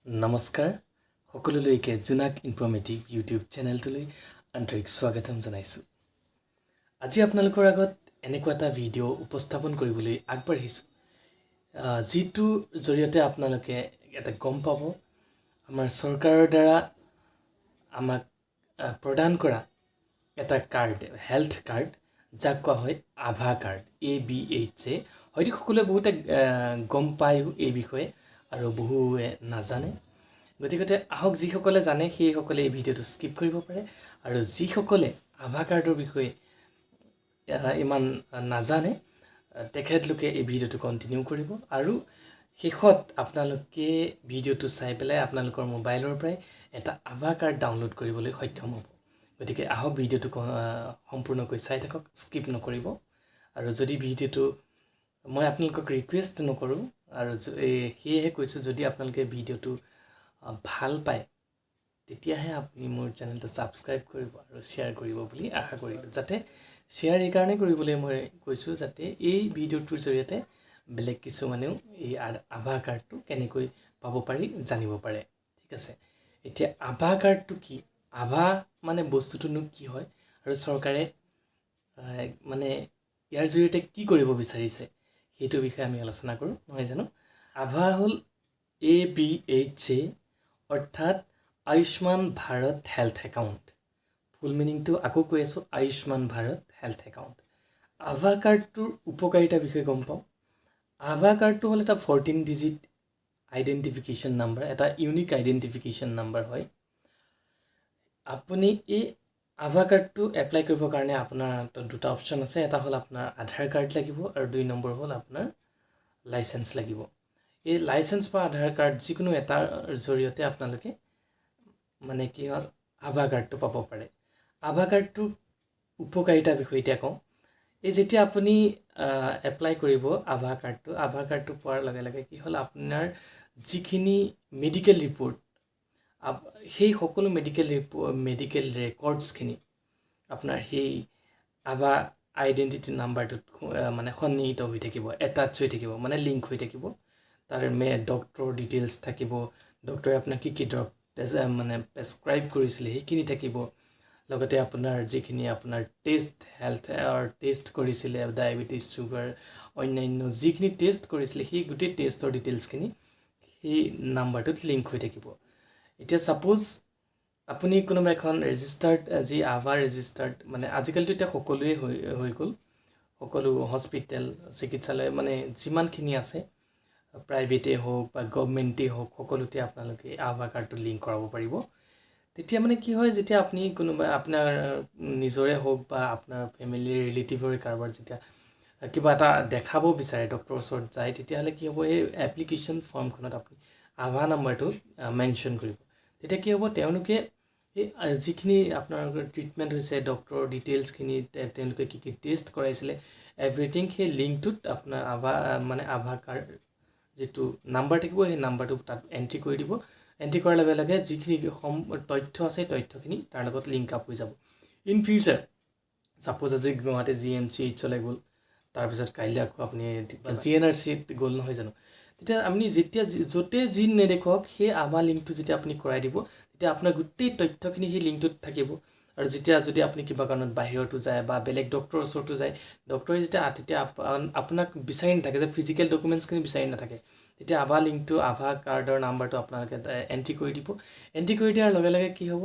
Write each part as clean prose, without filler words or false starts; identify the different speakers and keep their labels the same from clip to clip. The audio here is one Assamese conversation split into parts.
Speaker 1: নমস্কাৰ সকলোলৈকে জুনাক ইনফৰ্মেটিভ ইউটিউব চেনেলটোলৈ আন্তৰিক স্বাগতম জনাইছোঁ। আজি আপোনালোকৰ আগত এনেকুৱা এটা ভিডিঅ' উপস্থাপন কৰিবলৈ আগবাঢ়িছোঁ যিটোৰ জৰিয়তে আপোনালোকে এটা গম পাব আমাৰ চৰকাৰৰ দ্বাৰা আমাক প্ৰদান কৰা এটা কাৰ্ড, হেল্থ কাৰ্ড, যাক কোৱা হয় আভা কাৰ্ড, ABHA। হয়তো সকলোৱে বহুতে গম পায়ো এই বিষয়ে আৰু বহুৱে নাজানে। গতিকে আহক, যিসকলে জানে সেইসকলে এই ভিডিঅ'টো স্কিপ কৰিব পাৰে, আৰু যিসকলে আভা কাৰ্ডৰ বিষয়ে ইমান নাজানে তেখেতলোকে এই ভিডিঅ'টো কণ্টিনিউ কৰিব, আৰু শেষত আপোনালোকে ভিডিঅ'টো চাই পেলাই আপোনালোকৰ মোবাইলৰ পৰাই এটা আভা কাৰ্ড ডাউনলোড কৰিবলৈ সক্ষম হ'ব। গতিকে আহক ভিডিঅ'টো সম্পূৰ্ণকৈ চাই থাকক, স্কিপ নকৰিব। আৰু যদি ভিডিঅ'টো মই আপোনালোকক ৰিকুৱেষ্ট নকৰোঁ, আৰু সেয়েহে কৈছোঁ, যদি আপোনালোকে ভিডিঅ'টো ভাল পায় তেতিয়াহে আপুনি মোৰ চেনেলটো ছাবস্ক্ৰাইব কৰিব আৰু শ্বেয়াৰ কৰিব বুলি আশা কৰিলোঁ। যাতে শ্বেয়াৰ এইকাৰণে কৰিবলৈ মই কৈছোঁ, যাতে এই ভিডিঅ'টোৰ জৰিয়তে বেলেগ কিছুমানেও এই আভা কাৰ্ডটো কেনেকৈ পাব পাৰি জানিব পাৰে। ঠিক আছে, এতিয়া আভা কাৰ্ডটো কি, আভা মানে বস্তুটোনো কি হয়, আৰু চৰকাৰে মানে ইয়াৰ জৰিয়তে কি কৰিব বিচাৰিছে সেইটো বিষয়ে আমি আলোচনা কৰোঁ, নহয় জানো। আভা হ'ল ABHA, অৰ্থাৎ আয়ুষ্মান ভাৰত হেল্থ একাউণ্ট। ফুল মিনিংটো আকৌ কৈ আছোঁ, আয়ুষ্মান ভাৰত হেল্থ একাউণ্ট। আভা কাৰ্ডটোৰ উপকাৰিতাৰ বিষয়ে গম পাওঁ। আভা কাৰ্ডটো হ'ল এটা 14 ডিজিট আইডেণ্টিফিকেশ্যন নাম্বাৰ, এটা ইউনিক আইডেণ্টিফিকেশ্যন নাম্বাৰ হয়। আপুনি এই আভা কাৰ্ডটো এপ্লাই কৰিবৰ কাৰণে আপোনাৰ দুটা অপশ্যন আছে। এটা হ'ল আপোনাৰ আধাৰ কাৰ্ড লাগিব, আৰু 2 নম্বৰ হ'ল আপোনাৰ লাইচেঞ্চ লাগিব। এই লাইচেঞ্চ বা আধাৰ কাৰ্ড যিকোনো এটাৰ জৰিয়তে আপোনালোকে মানে কি হ'ল আভা কাৰ্ডটো পাব পাৰে। আভা কাৰ্ডটোৰ উপকাৰিতাৰ বিষয়ে এতিয়া কওঁ। এই যেতিয়া আপুনি এপ্লাই কৰিব আভা কাৰ্ডটো পোৱাৰ লগে লগে কি হ'ল, আপোনাৰ যিখিনি মেডিকেল ৰিপৰ্ট, সেই সকলো মেডিকেল ৰেকৰ্ডছখিনি আপোনাৰ সেই আভা আইডেণ্টিটি নাম্বাৰটোত মানে সন্নিহিত হৈ থাকিব, এটাচ হৈ থাকিব, মানে লিংক হৈ থাকিব। তাৰ ডক্টৰৰ ডিটেইলছ থাকিব, ডক্টৰে আপোনাক কি কি দৰৱ মানে প্ৰেছক্ৰাইব কৰিছিলে সেইখিনি থাকিব, লগতে আপোনাৰ যিখিনি আপোনাৰ হেল্থৰ টেষ্ট কৰিছিলে, ডায়েবেটিছ, চুগাৰ, অন্যান্য যিখিনি টেষ্ট কৰিছিলে সেই গোটেই টেষ্টৰ ডিটেইলছখিনি সেই নাম্বাৰটোত লিংক হৈ থাকিব। এতিয়া ছাপ'জ আপুনি কোনোবা এখন ৰেজিষ্টাৰ্ড, যি আভা ৰেজিষ্টাৰ্ড, মানে আজিকালিতো এতিয়া সকলোৱে হৈ গ'ল, সকলো হস্পিটেল, চিকিৎসালয় মানে যিমানখিনি আছে, প্ৰাইভেটেই হওক বা গভৰ্ণমেণ্টেই হওক, সকলোতে আপোনালোকে আভা কাৰ্ডটো লিংক কৰাব পাৰিব। তেতিয়া মানে কি হয়, যেতিয়া আপুনি কোনোবা আপোনাৰ নিজৰে হওক বা আপোনাৰ ফেমিলি ৰিলেটিভৰে কাৰোবাৰ যেতিয়া কিবা এটা দেখাব বিচাৰে, ডক্টৰৰ ওচৰত যায়, তেতিয়াহ'লে কি হ'ব, এই এপ্লিকেশ্যন ফৰ্মখনত আপুনি আভা নাম্বাৰটো মেনশ্যন কৰিব। তেতিয়া কি হ'ব, তেওঁলোকে এই যিখিনি আপোনাৰ ট্ৰিটমেণ্ট হৈছে, ডক্টৰৰ ডিটেইলছখিনি, তেওঁলোকে কি কি টেষ্ট কৰাইছিলে, এভৰিথিং সেই লিংকটোত আপোনাৰ আভা কাৰ্ড যিটো নাম্বাৰ থাকিব, সেই নাম্বাৰটো তাত এণ্ট্ৰি কৰি দিব। এণ্ট্ৰি কৰাৰ লগে লগে যিখিনি তথ্য আছে, তথ্যখিনি তাৰ লগত লিংক আপ হৈ যাব। ইন ফিউচাৰ ছাপ'জ আজি গুৱাহাটী GMCHলৈ গ'ল, তাৰপিছত কাইলৈ আকৌ আপুনি GNRCত গ'ল, নহয় জানো। তেতিয়া আপুনি যেতিয়া য'তে যি নেদেখক সেই আভা লিংকটো যেতিয়া আপুনি কৰাই দিব, তেতিয়া আপোনাৰ গোটেই তথ্যখিনি সেই লিংকটোত থাকিব। আৰু যেতিয়া যদি আপুনি কিবা কাৰণত বাহিৰতো যায় বা বেলেগ ডক্টৰৰ ওচৰতো যায়, ডক্টৰে তেতিয়া আপোনাক বিচাৰি নাথাকে, যে ফিজিকেল ডকুমেণ্টছখিনি বিচাৰি নাথাকে, তেতিয়া আভা লিংকটো, আভা কাৰ্ডৰ নাম্বাৰটো আপোনালোকে এণ্ট্ৰি কৰি দিব। এণ্ট্ৰি কৰি দিয়াৰ লগে লগে কি হ'ব,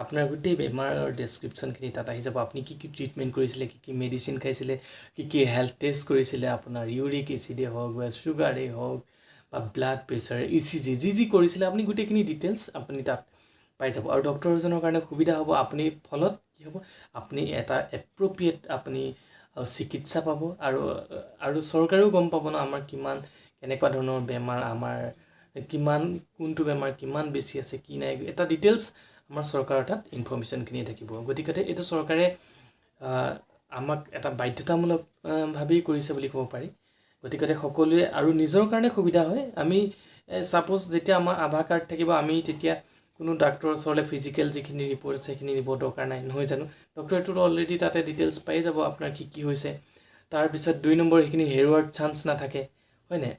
Speaker 1: আপোনাৰ গোটেই বেমাৰৰ ডেছক্ৰিপশ্যনখিনি তাত আহি যাব। আপুনি কি কি ট্ৰিটমেণ্ট কৰিছিলে, কি কি মেডিচিন খাইছিলে, কি কি হেল্থ টেষ্ট কৰিছিলে, আপোনাৰ ইউৰিক এচিডেই হওক বা চুগাৰেই হওক বা ব্লাড প্ৰেছাৰ, ECG যি কৰিছিলে, আপুনি গোটেইখিনি ডিটেইলছ আপুনি তাত পাই যাব। আৰু ডক্টৰজনৰ কাৰণে সুবিধা হ'ব, আপুনি ফলত কি হ'ব, আপুনি এটা এপ্ৰপ্ৰিয়েট আপুনি চিকিৎসা পাব, আৰু চৰকাৰেও গম পাব ন আমাৰ কেনেকুৱা ধৰণৰ বেমাৰ, আমাৰ কোনটো বেমাৰ কিমান বেছি আছে, কি নাই, এটা ডিটেইলছ আমাৰ চৰকাৰৰ তাত ইনফৰ্মেশ্যনখিনি থাকিব। গতিকে এইটো চৰকাৰে আমাক এটা বাধ্যতামূলকভাৱেই কৰিছে বুলি ক'ব পাৰি। গতিকে সকলোৱে, আৰু নিজৰ কাৰণে সুবিধা হয়। আমি ছাপ'জ যেতিয়া আমাৰ আভা কাৰ্ড থাকিব, আমি তেতিয়া কোনো ডাক্তৰৰ ওচৰলৈ ফিজিকেল যিখিনি ৰিপৰ্ট আছে সেইখিনি নিব দৰকাৰ নাই, নহয় জানো। ডক্টৰেতো অলৰেডি তাতে ডিটেইলছ পাই যাব আপোনাৰ কি কি হৈছে। তাৰপিছত 2 নম্বৰ, সেইখিনি হেৰুৱাৰ চান্স নাথাকে, হয় নাই।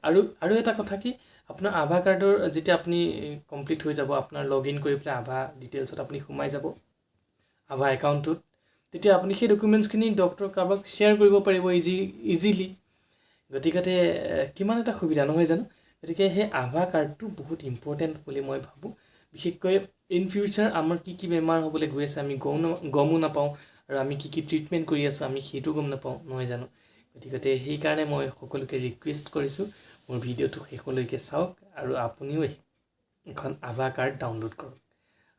Speaker 1: আৰু এটা কথা কি, আপোনাৰ আভা কাৰ্ডৰ যেতিয়া আপুনি কমপ্লিট হৈ যাব আপোনাৰ লগইন কৰি পেলাই আভা ডিটেইলছত আপুনি সোমাই যাব আভা একাউণ্টটোত তেতিয়া আপুনি সেই ডকুমেণ্টছখিনি ডক্টৰ কাৰোবাক শ্বেয়াৰ কৰিব পাৰিব ইজিলি গতিকে কিমান এটা সুবিধা নহয় জানো গতিকে সেই আভা কাৰ্ডটো বহুত ইম্পৰ্টেণ্ট বুলি মই ভাবোঁ বিশেষকৈ ইন ফিউচাৰ আমাৰ কি বেমাৰ হ'বলৈ গৈ আছে আমি গমো নাপাওঁ আৰু আমি কি ট্ৰিটমেণ্ট কৰি আছোঁ আমি সেইটো গম নাপাওঁ নহয় জানো গতিকে সেইকাৰণে মই সকলোকে ৰিকুৱেষ্ট কৰিছোঁ মোৰ ভিডিঅ'টো শেষলৈকে চাওক আৰু আপুনিও এখন আভা কাৰ্ড ডাউনলোড কৰক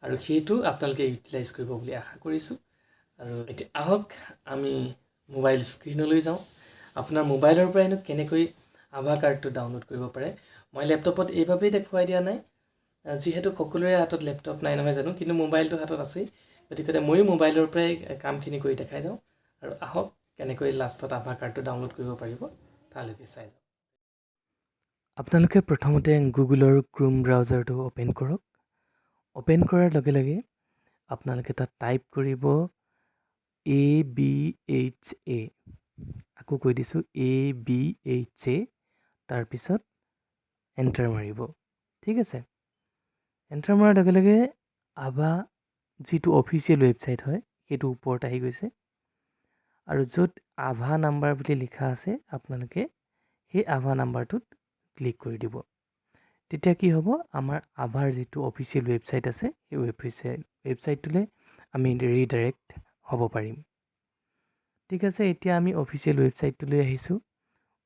Speaker 1: আৰু সেইটো আপোনালোকে ইউটিলাইজ কৰিব বুলি আশা কৰিছোঁ আৰু এতিয়া আহক আমি মোবাইল স্ক্ৰীনলৈ যাওঁ আপোনাৰ মোবাইলৰ পৰাইনো কেনেকৈ আভা কাৰ্ডটো ডাউনলোড কৰিব পাৰে মই লেপটপত এইভাৱেই দেখুৱাই দিয়া নাই যিহেতু সকলোৰে হাতত লেপটপ নাই নহয় জানো কিন্তু মোবাইলটো হাতত আছেই গতিকে ময়ো মোবাইলৰ পৰাই কামখিনি কৰি দেখাই যাওঁ আৰু আহক কেনেকৈ লাষ্টত আভা কাৰ্ডটো ডাউনলোড কৰিব পাৰিব তালৈকে চাই যাওঁ আপোনালোকে প্ৰথমতে গুগলৰ ক্ৰোম ব্ৰাউজাৰটো অ'পেন কৰক অ'পেন কৰাৰ লগে লগে আপোনালোকে তাত টাইপ কৰিব ABHA আকৌ কৈ দিছোঁ ABHA তাৰপিছত এণ্টাৰ মাৰিব ঠিক আছে এণ্টাৰ মৰাৰ লগে লগে আভা যিটো অফিচিয়েল ৱেবছাইট হয় সেইটো ওপৰত আহি গৈছে আৰু য'ত আভা নাম্বাৰ বুলি লিখা আছে আপোনালোকে সেই আভা নাম্বাৰটোত ক্লিক কৰি দিব তেতিয়া কি হ'ব আমাৰ আভাৰ যিটো অফিচিয়েল ৱেবছাইট আছে সেই ৱেবছাইটটোলৈ আমি ৰিডাইৰেক্ট হ'ব পাৰিম ঠিক আছে এতিয়া আমি অফিচিয়েল ৱেবছাইটটোলৈ আহিছোঁ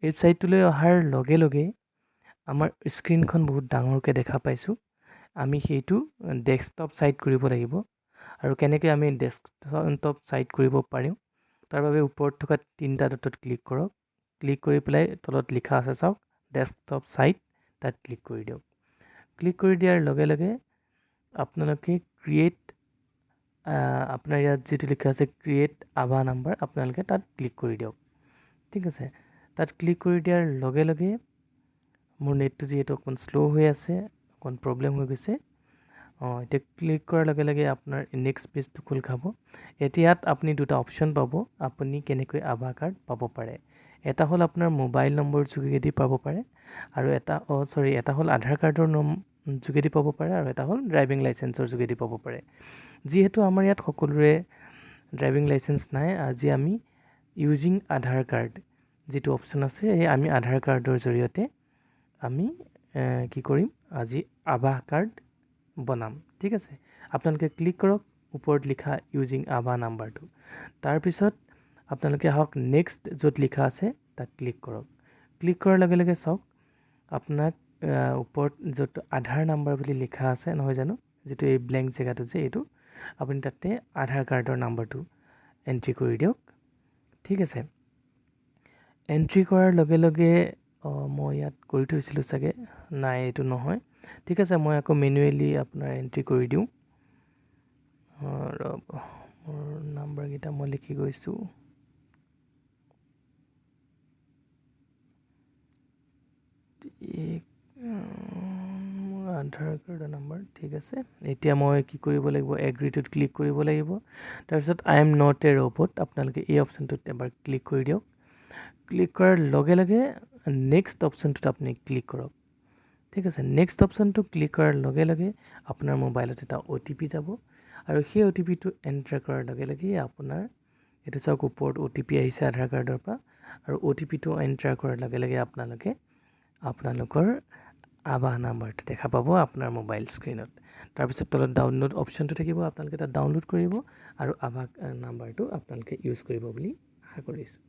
Speaker 1: ৱেবছাইটটোলৈ অহাৰ লগে লগে আমাৰ স্ক্ৰীনখন বহুত ডাঙৰকৈ দেখা পাইছোঁ আমি সেইটো ডেস্কটপ ছাইট কৰিব লাগিব আৰু কেনেকৈ আমি ডেস্কটপ ছাইট কৰিব পাৰিম তাৰ বাবে ওপৰত থকা তিনিটা ডটত ক্লিক কৰক ক্লিক কৰি পেলাই তলত লিখা আছে চাওক ডেস্কটপ ছাইট তাত ক্লিক কৰি দিয়ক ক্লিক কৰি দিয়াৰ লগে লগে আপোনালোকে ক্ৰিয়েট আপোনাৰ ইয়াত যিটো লিখা আছে ক্ৰিয়েট আভা নাম্বাৰ আপোনালোকে তাত ক্লিক কৰি দিয়ক ঠিক আছে তাত ক্লিক কৰি দিয়াৰ লগে লগে মোৰ নেটটো যিহেতু অকণ শ্ল' হৈ আছে অকণ প্ৰব্লেম হৈ গৈছে এতিয়া ক্লিক কৰাৰ লগে লগে আপোনাৰ নেক্সট পেজটো খোল খাব এতিয়া ইয়াত আপুনি দুটা অপশ্যন পাব আপুনি কেনেকৈ আভা কাৰ্ড পাব পাৰে এটা হ'ল আপোনাৰ মোবাইল নম্বৰ যোগেদি পাব পাৰে আৰু এটা হ'ল আধাৰ কাৰ্ডৰ যোগেদি পাব পাৰে আৰু এটা হ'ল ড্ৰাইভিং লাইচেঞ্চৰ যোগেদি পাব পাৰে যিহেতু আমাৰ ইয়াত সকলোৰে ড্ৰাইভিং লাইচেঞ্চ নাই আজি আমি ইউজিং আধাৰ কাৰ্ড যিটো অপশ্যন আছে সেই আমি আধাৰ কাৰ্ডৰ জৰিয়তে আমি কি কৰিম আজি আভা কাৰ্ড বনাম ঠিক আছে আপোনালোকে ক্লিক কৰক ওপৰত লিখা ইউজিং আভা নাম্বাৰটো তাৰপিছত আপোনালোকে আহক নেক্সট য'ত লিখা আছে তাত ক্লিক কৰক ক্লিক কৰাৰ লগে লগে চাওক আপোনাক ওপৰত য'ত আধাৰ নাম্বাৰ বুলি লিখা আছে নহয় জানো যিটো এই ব্লেংক জেগাটো যে এইটো আপুনি তাতে আধাৰ কাৰ্ডৰ নাম্বাৰটো এণ্ট্ৰি কৰি দিয়ক ঠিক আছে এণ্ট্ৰি কৰাৰ লগে লগে মই ইয়াত কৰি থৈছিলোঁ চাগে নাই এইটো নহয় ঠিক আছে মই আকৌ মেনুৱেলি আপোনাৰ এণ্ট্ৰি কৰি দিওঁ মোৰ নাম্বাৰকেইটা মই লিখি গৈছোঁ মোৰ আধাৰ কাৰ্ডৰ নাম্বাৰ ঠিক আছে এতিয়া মই কি কৰিব লাগিব এগ্ৰিটোত ক্লিক কৰিব লাগিব তাৰপিছত I am not a robot আপোনালোকে এই অপশ্যনটোত এবাৰ ক্লিক কৰি দিয়ক ক্লিক কৰাৰ লগে লগে নেক্সট অপশ্যনটোত আপুনি ক্লিক কৰক ঠিক আছে নেক্সট অপশ্যনটো ক্লিক কৰাৰ লগে লগে আপোনাৰ মোবাইলত এটা OTP যাব আৰু সেই OTPটো এণ্টাৰ কৰাৰ লগে লগে আপোনাৰ এইটো চাওক ওপৰত OTP আহিছে আধাৰ কাৰ্ডৰ পৰা আৰু OTPটো এণ্টাৰ কৰাৰ লগে লগে আপোনালোকৰ আভা নাম্বাৰটো দেখা পাব আপোনাৰ মোবাইল স্ক্ৰীনত তাৰপিছত তলত ডাউনলোড অপশ্যনটো থাকিব আপোনালোকে তাত ডাউনলোড কৰিব আৰু আভা নাম্বাৰটো আপোনালোকে ইউজ কৰিব বুলি আশা কৰিছোঁ